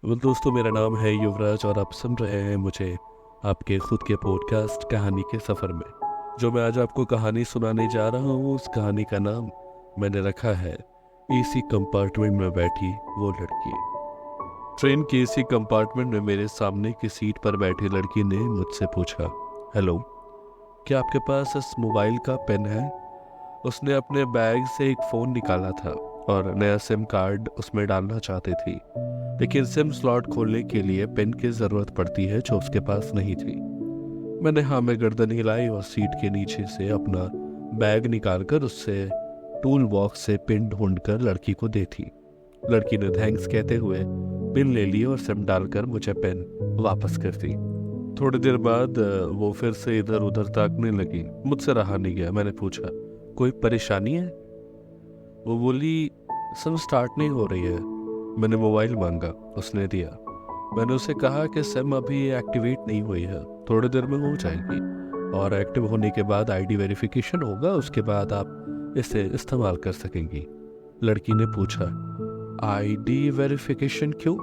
दोस्तों, मेरा नाम है युवराज और आप सुन रहे हैं मुझे आपके खुद के पॉडकास्ट कहानी के सफ़र में। जो मैं आज आपको कहानी सुनाने जा रहा हूँ, उस कहानी का नाम मैंने रखा है एसी कंपार्टमेंट में बैठी वो लड़की। ट्रेन के एसी कंपार्टमेंट में मेरे सामने की सीट पर बैठी लड़की ने मुझसे पूछा, हेलो, क्या आपके पास इस मोबाइल का पेन है? उसने अपने बैग से एक फ़ोन निकाला था और नया सिम कार्ड उसमें डालना चाहती थी, लेकिन सिम स्लॉट खोलने के लिए पेन की ज़रूरत पड़ती है जो उसके पास नहीं थी। मैंने हाँ में गर्दन हिलाई और सीट के नीचे से अपना बैग निकालकर उससे टूल बॉक्स से पिन ढूंढकर लड़की को दे थी। लड़की ने थैंक्स कहते हुए पिन ले ली और सिम डालकर मुझे पेन वापस कर दी। थोड़ी देर बाद वो फिर से इधर उधर ताकने लगी। मुझसे रहा नहीं गया। मैंने पूछा, कोई परेशानी है? वो बोली, सिम स्टार्ट नहीं हो रही है। मैंने मोबाइल मांगा, उसने दिया। मैंने उसे कहा कि सिम अभी एक्टिवेट नहीं हुई है, थोड़ी देर में हो जाएगी और एक्टिव होने के बाद आईडी वेरिफिकेशन होगा, उसके बाद आप इसे इस्तेमाल कर सकेंगी। लड़की ने पूछा, आईडी वेरिफिकेशन क्यों?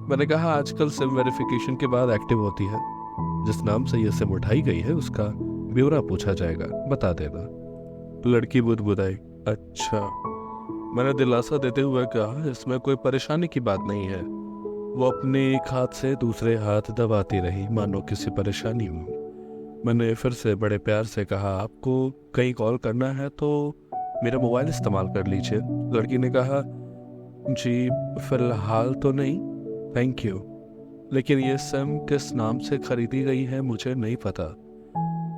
मैंने कहा, आजकल सिम वेरिफिकेशन के बाद एक्टिव होती है। जिस नाम से यह सिम उठाई गई है उसका ब्यौरा पूछा जाएगा, बता देना। लड़की बुदबुदाई, अच्छा। मैंने दिलासा देते हुए कहा, इसमें कोई परेशानी की बात नहीं है। वो अपने एक हाथ से दूसरे हाथ दबाती रही मानो किसी परेशानी हो। मैंने फिर से बड़े प्यार से कहा, आपको कहीं कॉल करना है तो मेरा मोबाइल इस्तेमाल कर लीजिए। लड़की ने कहा, जी फिलहाल तो नहीं, थैंक यू, लेकिन ये सिम किस नाम से खरीदी गई है मुझे नहीं पता।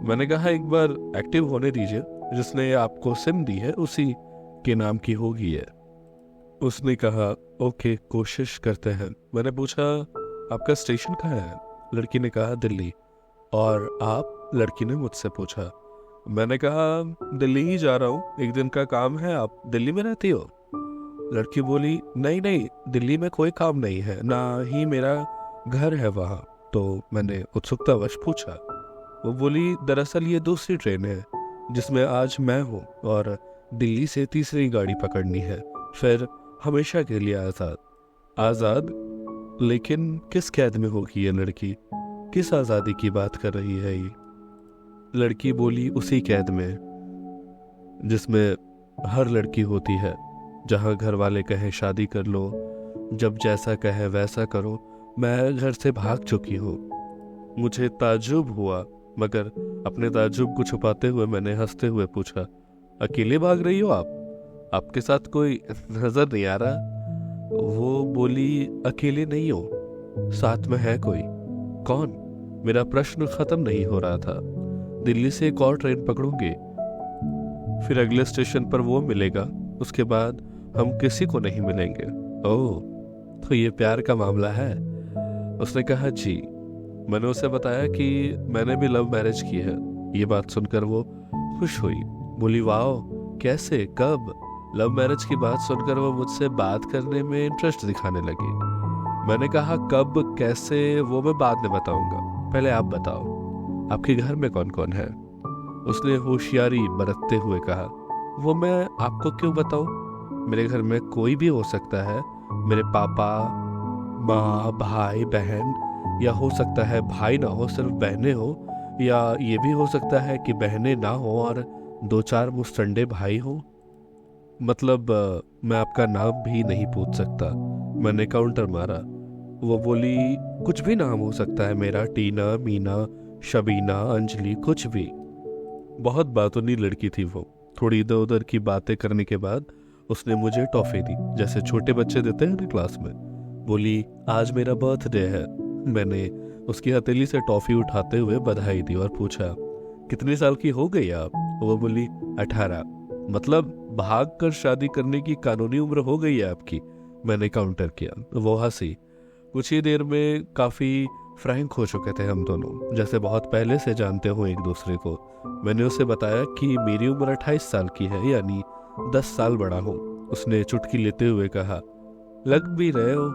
मैंने कहा, एक बार एक्टिव होने दीजिए, जिसने आपको सिम दी है उसी के नाम की होगी है। उसने कहा, ओके, कोशिश करते हैं। मैंने पूछा, आपका स्टेशन कहाँ है? लड़की ने कहा, दिल्ली। और आप? लड़की ने मुझसे पूछा। मैंने कहा, दिल्ली ही जा रहा हूँ, एक दिन का काम है। आप दिल्ली में रहती हो? लड़की बोली, नहीं नहीं, दिल्ली में कोई काम नहीं है, ना ही मेरा घर है वहाँ। तो मैंने उत्सुकतावश पूछा। वो बोली, दरअसल ये दूसरी ट्रेन है जिसमें आज मैं हूँ और दिल्ली से तीसरी गाड़ी पकड़नी है, फिर हमेशा के लिए आज़ाद। आज़ाद? लेकिन किस कैद में होगी ये लड़की? किस आज़ादी की बात कर रही है ये? लड़की बोली, उसी कैद में जिसमें हर लड़की होती है, जहाँ घर वाले कहें शादी कर लो, जब जैसा कहे वैसा करो। मैं घर से भाग चुकी हूँ। मुझे ताज्जुब हुआ, मगर अपने ताज्जुब को छुपाते हुए मैंने हंसते हुए पूछा, अकेले भाग रही हो आप? आपके साथ कोई नजर नहीं आ रहा? वो बोली, अकेले नहीं हो, साथ में है कोई। कौन? मेरा प्रश्न खत्म नहीं हो रहा था। दिल्ली से एक और ट्रेन पकड़ूंगी, फिर अगले स्टेशन पर वो मिलेगा, उसके बाद हम किसी को नहीं मिलेंगे। ओह, तो ये प्यार का मामला है? उसने कहा, जी। मैंने उसे बताया कि मैंने भी लव मैरिज की है। ये बात सुनकर वो खुश हुई, बोली, वाह, कैसे, कब? लव मैरिज की बात सुनकर वो मुझसे बात करने में इंटरेस्ट दिखाने लगी। मैंने कहा, कब, कैसे, वो मैं बाद में बताऊंगा, पहले आप बताओ, आपके घर में कौन कौन है? उसने होशियारी बरतते हुए कहा, वो मैं आपको क्यों बताऊं? मेरे घर में कोई भी हो सकता है, मेरे पापा, माँ, भाई, बहन, या हो सकता है भाई ना हो, सिर्फ बहनें हो, या ये भी हो सकता है कि बहनें ना हो और 2-4 मुस्टंडे भाई हो। मतलब मैं आपका नाम भी नहीं पूछ सकता। मैंने काउंटर मारा। वो बोली, कुछ भी नाम हो सकता है मेरा, टीना, मीना, शबीना, अंजलि, कुछ भी। बहुत बातूनी लड़की थी वो। थोड़ी इधर उधर की बातें करने के बाद उसने मुझे टॉफी दी, जैसे छोटे बच्चे देते हैं ना क्लास में। बोली, आज मेरा बर्थडे है। मैंने उसकी हथेली से टॉफी उठाते हुए बधाई दी और पूछा, कितने साल की हो गई आप? वो बोली, 18। मतलब भाग कर शादी करने की कानूनी उम्र हो गई है आपकी? मैंने काउंटर किया। वो हंसी। कुछ ही देर में काफ़ी फ्रैंक हो चुके थे हम दोनों, जैसे बहुत पहले से जानते हो एक दूसरे को। मैंने उसे बताया कि मेरी उम्र 28 साल की है, यानी 10 साल बड़ा हूँ। उसने चुटकी लेते हुए कहा, लग भी रहे हो।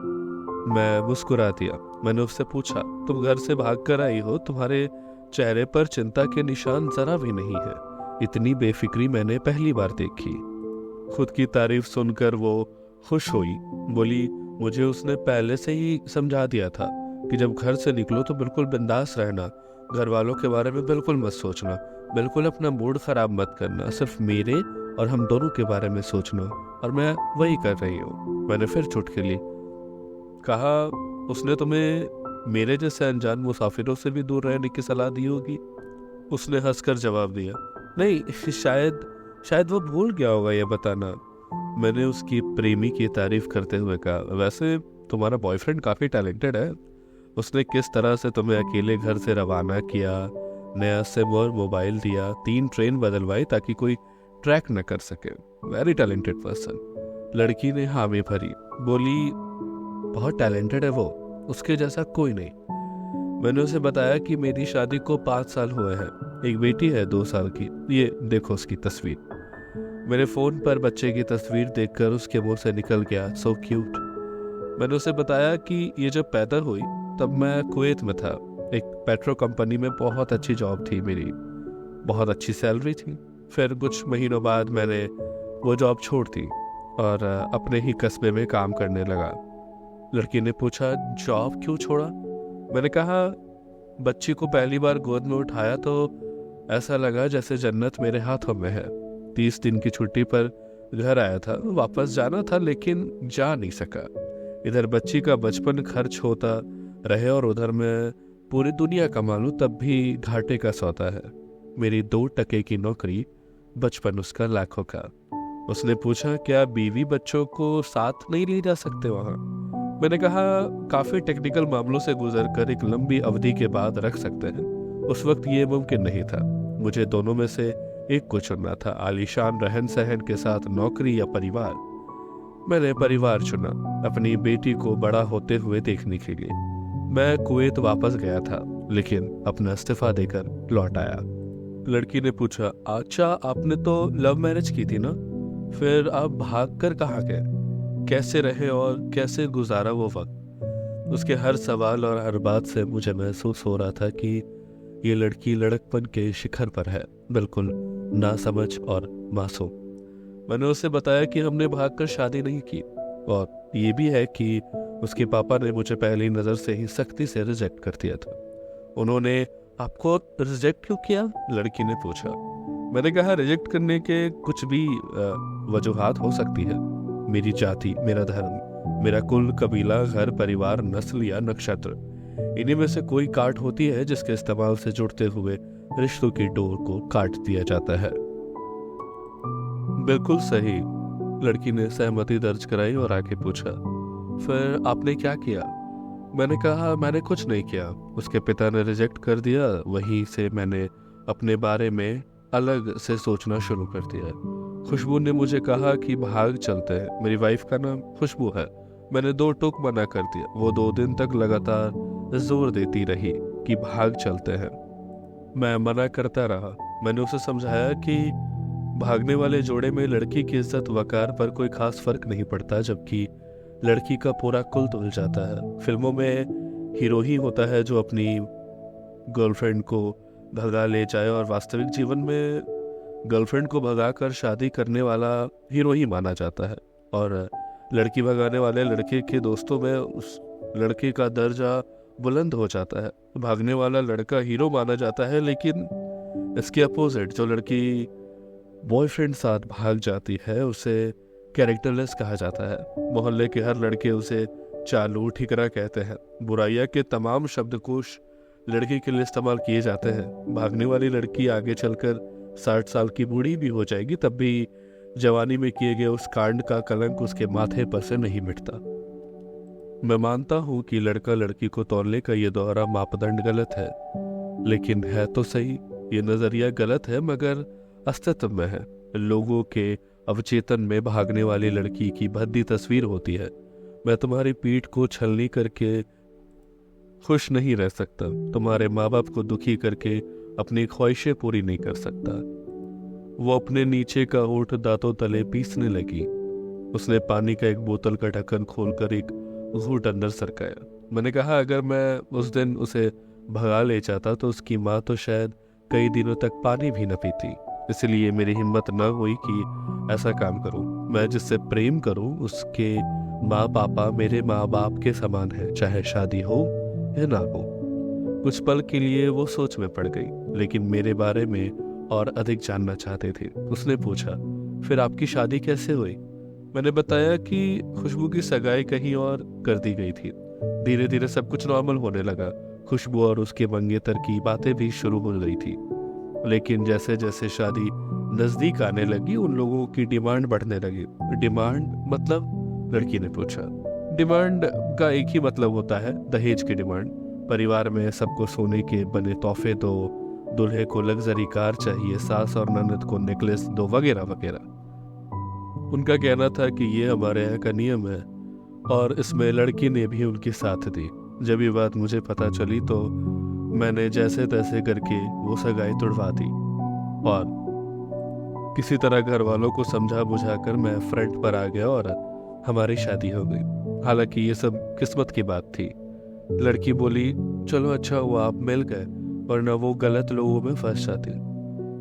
मैं मुस्कुरा दिया। मैंने उससे पूछा, तुम घर से भाग कर आई हो, तुम्हारे चेहरे पर चिंता के निशान जरा भी नहीं है। इतनी बेफिक्री मैंने पहली बार देखी। खुद की तारीफ सुनकर वो खुश हुई, बोली, मुझे उसने पहले से ही समझा दिया था कि जब घर से निकलो तो बिल्कुल बिंदास रहना, घर वालों के बारे में बिल्कुल मत सोचना, बिल्कुल अपना मूड खराब मत करना, सिर्फ मेरे और हम दोनों के बारे में सोचना। और मैं वही कर रही हूँ। मैंने फिर चुटकी ली। कहा, उसने तुम्हें मेरे जैसे अनजान मुसाफिरों से भी दूर रहने की सलाह दी होगी। उसने हंसकर जवाब दिया, नहीं, शायद वो भूल गया होगा ये बताना। मैंने उसकी प्रेमी की तारीफ करते हुए कहा, वैसे तुम्हारा बॉयफ्रेंड काफ़ी टैलेंटेड है। उसने किस तरह से तुम्हें अकेले घर से रवाना किया, नया सिम और मोबाइल दिया, 3 ट्रेन बदलवाई ताकि कोई ट्रैक न कर सके। Very talented person. लड़की ने हामी भरी, बोली, बहुत टैलेंटेड है वो, उसके जैसा कोई नहीं। मैंने उसे बताया कि मेरी शादी को 5 साल हुए हैं, एक बेटी है 2 साल की, ये देखो उसकी तस्वीर। मेरे फ़ोन पर बच्चे की तस्वीर देखकर उसके मुंह से निकल गया, सो क्यूट। मैंने उसे बताया कि ये जब पैदा हुई तब मैं कुवैत में था, एक पेट्रो कंपनी में बहुत अच्छी जॉब थी मेरी, बहुत अच्छी सैलरी थी। फिर कुछ महीनों बाद मैंने वो जॉब छोड़ दी और अपने ही कस्बे में काम करने लगा। लड़की ने पूछा, जॉब क्यों छोड़ा? मैंने कहा, बच्ची को पहली बार गोद में उठाया तो ऐसा लगा जैसे जन्नत मेरे हाथों में है। 30 दिन की छुट्टी पर घर आया था, वापस जाना था लेकिन जा नहीं सका। इधर बच्ची का बचपन खर्च होता रहे और उधर मैं पूरी दुनिया कमा लूं तब भी घाटे का सौदा है। मेरी 2 टके की नौकरी, बचपन उसका लाखों का। उसने पूछा, क्या बीवी बच्चों को साथ नहीं ले जा सकते वहाँ? मैंने कहा, काफ़ी टेक्निकल मामलों से गुजरकर एक लंबी अवधि के बाद रख सकते हैं। उस वक्त ये मुमकिन नहीं था। मुझे दोनों में से एक को चुनना था, आलीशान रहन सहन के साथ नौकरी या परिवार। मैंने परिवार चुना, अपनी बेटी को बड़ा होते हुए देखने के लिए। मैं कुवैत वापस गया था लेकिन अपना इस्तीफा देकर लौट आया। लड़की ने पूछा, अच्छा आपने तो लव मैरिज की थी ना, फिर आप भाग कर कहाँ गए? कैसे रहे और कैसे गुजारा वो वक्त? उसके हर सवाल और हर बात से मुझे महसूस हो रहा था कि ये लड़की लड़कपन के शिखर पर है, बिल्कुल नासमझ और मासूम। मैंने उसे बताया कि हमने भागकर शादी नहीं की और ये भी है कि उसके पापा ने मुझे पहली नज़र से ही सख्ती से रिजेक्ट कर दिया था। उन्होंने आपको रिजेक्ट क्यों किया? लड़की ने पूछा। मैंने कहा, रिजेक्ट करने के कुछ भी वजूहात हो सकती है। मेरी जाति, मेरा धर्म, मेरा कुल, कबीला, घर, परिवार, नस्ल या नक्षत्र, इन्हीं में से कोई काट होती है जिसके इस्तेमाल से जुड़ते हुए रिश्तों की डोर को काट दिया जाता है। बिल्कुल सही। लड़की ने सहमति दर्ज कराई और आगे पूछा, फिर आपने क्या किया? मैंने कहा, मैंने कुछ नहीं किया। उसके पिता ने रिजेक्ट कर दिया, वहीं से मैंने अपने बारे में अलग से सोचना शुरू कर दिया। खुशबू ने मुझे कहा कि भाग चलते हैं। मेरी वाइफ का नाम खुशबू है। मैंने 2 टूक मना कर दिया। वो 2 दिन तक लगातार जोर देती रही कि भाग चलते हैं। मैं मना करता रहा। मैंने उसे समझाया कि भागने वाले जोड़े में लड़की की इज्जत वकार पर कोई खास फर्क नहीं पड़ता, जबकि लड़की का पूरा कुल धुल जाता है। फिल्मों में हीरो ही होता है जो अपनी गर्लफ्रेंड को भगा ले जाए और वास्तविक जीवन में गर्लफ्रेंड को भगाकर शादी करने वाला हीरो ही माना जाता है। और लड़की भगाने वाले लड़के के दोस्तों में उस लड़के का दर्जा बुलंद हो जाता है। भागने वाला लड़का हीरो माना जाता है, लेकिन इसके अपोजिट जो लड़की बॉयफ्रेंड साथ भाग जाती है उसे कैरेक्टरलेस कहा जाता है। मोहल्ले के हर लड़के उसे चालू, ठिकरा कहते हैं। बुराइयां के तमाम शब्दकोश लड़की के लिए इस्तेमाल किए जाते हैं। भागने वाली लड़की आगे चलकर 60 साल की बूढ़ी भी हो जाएगी, तब भी जवानी में किए गए उस कांड का कलंक उसके माथे पर से नहीं मिटता। मैं मानता हूँ कि लड़का लड़की को तौलने का ये दोहरा मापदंड गलत है, लेकिन है तो सही। ये नजरिया गलत है मगर अस्तित्व में है। लोगों के अवचेतन में भागने वाली लड़की की भद्दी तस्वीर होती है। मैं तुम्हारी पीठ को छलनी करके खुश नहीं रह सकता, तुम्हारे माँ बाप को दुखी करके अपनी ख्वाहिशें पूरी नहीं कर सकता। वो अपने नीचे का होठ दांतों तले पीसने लगी। उसने पानी का एक बोतल का ढक्कन खोलकर एक घूंट अंदर सरकाया। मैंने कहा, अगर मैं उस दिन उसे भगा ले जाता तो उसकी माँ तो शायद कई दिनों तक पानी भी न पीती। इसलिए मेरी हिम्मत न हुई कि ऐसा काम करूं। मैं जिससे प्रेम करूं उसके माँ पापा मेरे माँ बाप के समान है, चाहे शादी हो या ना हो। कुछ पल के लिए वो सोच में पड़ गई, लेकिन मेरे बारे में और अधिक जानना चाहते थे। उसने पूछा, फिर आपकी शादी कैसे हुई? मैंने बताया कि खुशबू की सगाई कहीं और कर दी गई थी। धीरे धीरे सब कुछ नॉर्मल होने लगा। खुशबू और उसके मंगेतर की बातें भी शुरू हो गई थी। लेकिन जैसे जैसे शादी नजदीक आने लगी, उन लोगों की डिमांड बढ़ने लगी। डिमांड मतलब? लड़की ने पूछा। डिमांड का एक ही मतलब होता है, दहेज की डिमांड। परिवार में सबको सोने के बने तोहफे दो, दूल्हे को लग्जरी कार चाहिए, सास और ननद को नेकलेस दो, वगैरह वगैरह। उनका कहना था कि ये हमारे यहाँ का नियम है, और इसमें लड़की ने भी उनकी साथ दी। जब ये बात मुझे पता चली तो मैंने जैसे तैसे करके वो सगाई तुड़वा दी, और किसी तरह घर वालों को समझा बुझा कर मैं फ्रंट पर आ गया और हमारी शादी हो गई। हालांकि ये सब किस्मत की बात थी। लड़की बोली, चलो अच्छा हुआ आप मिल गए, वरना वो गलत लोगों में फंस जाती।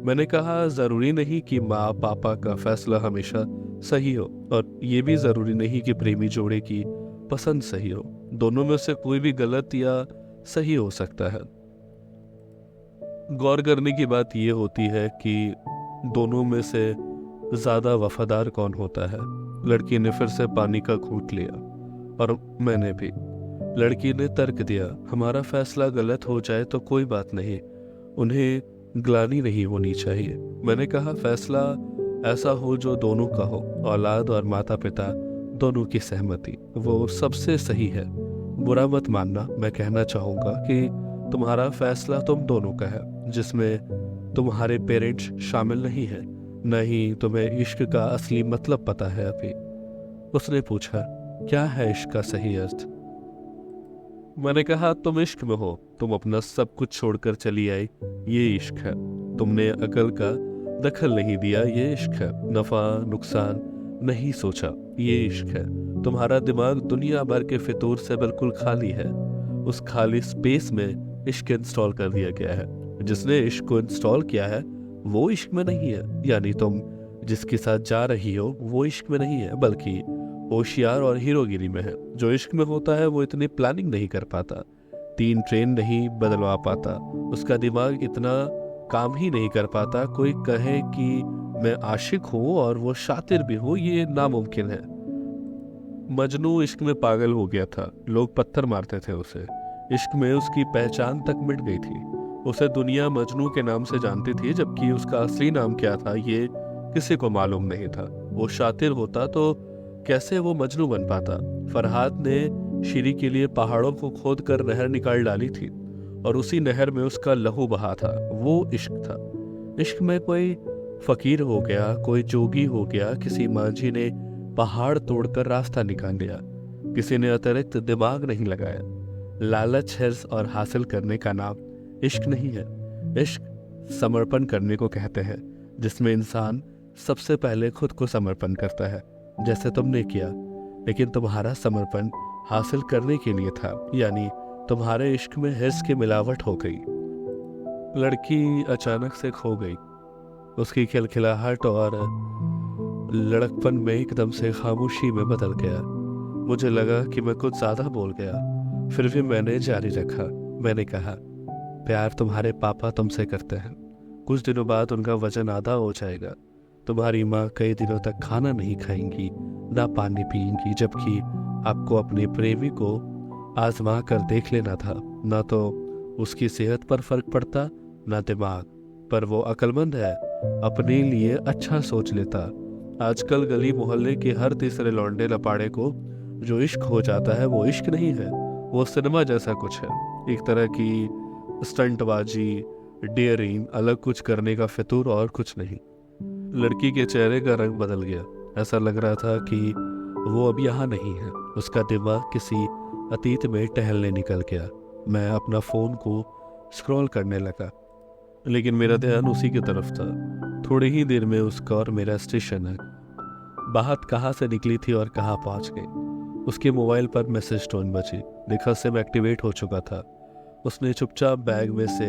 मैंने कहा, जरूरी नहीं कि माँ पापा का फैसला हमेशा सही हो, और ये भी जरूरी नहीं कि प्रेमी जोड़े की पसंद सही हो। दोनों में से कोई भी गलत या सही हो सकता है। गौर करने की बात ये होती है कि दोनों में से ज्यादा वफादार कौन होता है। लड़की ने फिर से पानी का घूंट लिया, और मैंने भी। लड़की ने तर्क दिया, हमारा फैसला गलत हो जाए तो कोई बात नहीं, उन्हें ग्लानि नहीं होनी चाहिए। मैंने कहा, फैसला ऐसा हो जो दोनों का हो, औलाद और माता पिता दोनों की सहमति, वो सबसे सही है। बुरा मत मानना, मैं कहना चाहूंगा कि तुम्हारा फैसला तुम दोनों का है, जिसमें तुम्हारे पेरेंट्स शामिल नहीं है। नहीं तुम्हें इश्क का असली मतलब पता है अभी। उसने पूछा, क्या है इश्क का सही अर्थ? मैंने कहा, तुम इश्क में हो, तुम अपना सब कुछ छोड़कर चली आई, ये इश्क है। तुमने अकल का दखल नहीं दिया, ये इश्क है। नफा नुकसान नहीं सोचा, ये इश्क है। तुम्हारा दिमाग दुनिया भर के फितूर से बिल्कुल खाली है। उस खाली स्पेस में इश्क इंस्टॉल कर दिया गया है। जिसने इश्क को इंस्टॉल किया है वो इश्क में नहीं है, यानी तुम जिसके साथ जा रही हो वो इश्क में नहीं है, बल्कि होशियार और हीरोगिरी में है। जो इश्क में होता है वो इतनी प्लानिंग नहीं कर पाता, 3 ट्रेन नहीं बदलवा पाता, उसका दिमाग इतना काम ही नहीं कर पाता। कोई कहे कि मैं आशिक हूँ और वो शातिर भी हो, ये नामुमकिन है। मजनू इश्क में पागल हो गया था, लोग पत्थर मारते थे उसे। इश्क में उसकी पहचान तक मिट गई थी। उसे दुनिया मजनू के नाम से जानती थी, जबकि उसका असली नाम क्या था ये किसी को मालूम नहीं था। वो शातिर होता तो कैसे वो मजनू बन पाता? फरहाद ने शीरी के लिए पहाड़ों को खोद कर नहर निकाल डाली थी, और उसी नहर में उसका लहू बहा था। वो इश्क था। इश्क में कोई फकीर हो गया, कोई जोगी हो गया, किसी मांझी ने पहाड़ तोड़कर रास्ता निकाल लिया, किसी ने अतिरिक्त दिमाग नहीं लगाया। लालच, हिर्स और हासिल करने का नाम इश्क नहीं है। इश्क समर्पण करने को कहते हैं, जिसमें इंसान सबसे पहले खुद को समर्पण करता है, जैसे तुमने किया। लेकिन तुम्हारा समर्पण हासिल करने के लिए था, यानी तुम्हारे इश्क में हिर्स की मिलावट हो गई। लड़की अचानक से खो गई। उसकी खिलखिलाहट और लड़कपन में एकदम से खामोशी में बदल गया। मुझे लगा कि मैं कुछ ज्यादा बोल गया, फिर भी मैंने जारी रखा। मैंने कहा, प्यार तुम्हारे पापा तुमसे करते हैं। कुछ दिनों बाद उनका वजन आधा हो जाएगा। तुम्हारी माँ कई दिनों तक खाना नहीं खाएंगी, ना पानी पिएंगी, जबकि आपको अपने प्रेमी को आजमा कर देख लेना था। ना तो उसकी सेहत पर फर्क पड़ता, ना दिमाग पर। वो अक्लमंद है, अपने लिए अच्छा सोच लेता। आजकल गली मोहल्ले के हर तीसरे लौंडे लपाड़े को जो इश्क हो जाता है वो इश्क नहीं है, वो सिनेमा जैसा कुछ है। एक तरह की स्टंटबाजी, डेयरिंग, अलग कुछ करने का फितूर, और कुछ नहीं। लड़की के चेहरे का रंग बदल गया। ऐसा लग रहा था कि वो अब यहाँ नहीं है। उसका दिमाग किसी अतीत में टहलने निकल गया। मैं अपना फोन को स्क्रॉल करने लगा, लेकिन मेरा ध्यान उसी की तरफ था। थोड़ी ही देर में उसका और मेरा स्टेशन है। बात कहाँ से निकली थी और कहाँ पहुँच गई। उसके मोबाइल पर मैसेज टोन बजी। देखा सिम एक्टिवेट हो चुका था। उसने चुपचाप बैग में से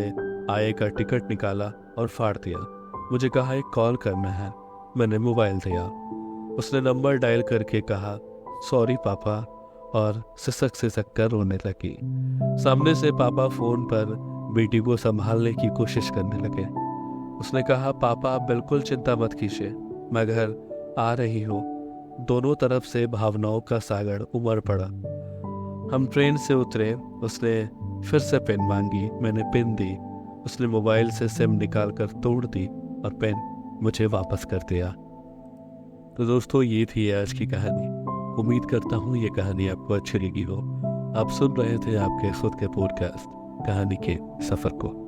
आए का टिकट निकाला और फाड़ दिया। मुझे कहा, एक कॉल करना है। मैंने मोबाइल दिया। उसने नंबर डायल करके कहा, सॉरी पापा, और सिसक सिसक कर रोने लगी। सामने से पापा फ़ोन पर बेटी को संभालने की कोशिश करने लगे। उसने कहा, पापा आप बिल्कुल चिंता मत कीजिए, मैं घर आ रही हूँ। दोनों तरफ से भावनाओं का सागर उमड़ पड़ा। हम ट्रेन से उतरे। उसने फिर से पेन मांगी, मैंने पेन दी। उसने मोबाइल से सिम निकाल कर तोड़ दी और पेन मुझे वापस कर दिया। तो दोस्तों, ये थी आज की कहानी। उम्मीद करता हूँ ये कहानी आपको अच्छी लगी हो। आप सुन रहे थे आपके खुद के पॉडकास्ट कहानी के सफ़र को।